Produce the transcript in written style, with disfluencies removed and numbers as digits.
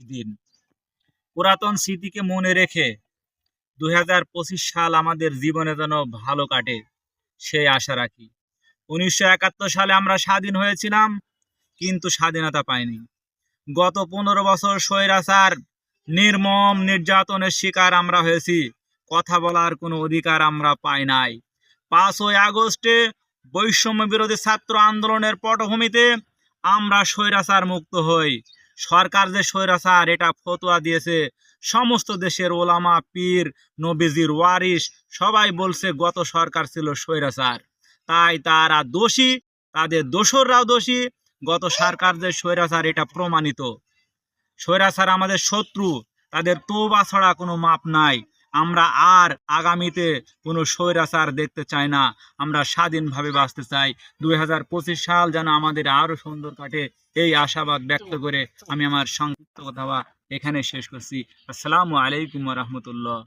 দিন। পুরাতন স্মৃতিকে মনে রেখে ২০২৫ সাল আমাদের জীবনে যেন ভালো কাটে সেই আশা রাখি। ১৯৭১ সালে আমরা স্বাধীন হয়েছিলাম, কিন্তু স্বাধীনতা পাইনি। গত ১৫ বছর স্বৈরাচার নির্মম নির্যাতনের শিকার আমরা হয়েছি। কথা বলার কোনো অধিকার আমরা পাই নাই। ৫ই আগস্টে বৈষম্য বিরোধী ছাত্র আন্দোলনের পটভূমিতে আমরা স্বৈরাচার মুক্ত হই। সরকার যে স্বৈরাচার এটা ফতোয়া দিয়েছে, সমস্ত দেশের ওলামা পীর নবীজির ওয়ারিস সবাই বলছে গত সরকার ছিল স্বৈরাচার, তাই তারা দোষী, তাদের দোসররাও দোষী। গত সরকার যে স্বৈরাচার এটা প্রমাণিত। স্বৈরাচার আমাদের শত্রু, তাদের তওবা ছাড়া কোনো মাপ নাই। আমরা আর আগামীতে কোনো স্বৈরাচার দেখতে চাই না। আমরা স্বাধীনভাবে বাঁচতে চাই। ২০২৫ সাল যেন আমাদের আরো সুন্দর কাটে, এই আশাবাদ ব্যক্ত করে আমি আমার সংক্ষিপ্ত কথা এখানে শেষ করছি। আসসালামু আলাইকুম ওয়া রাহমাতুল্লাহ।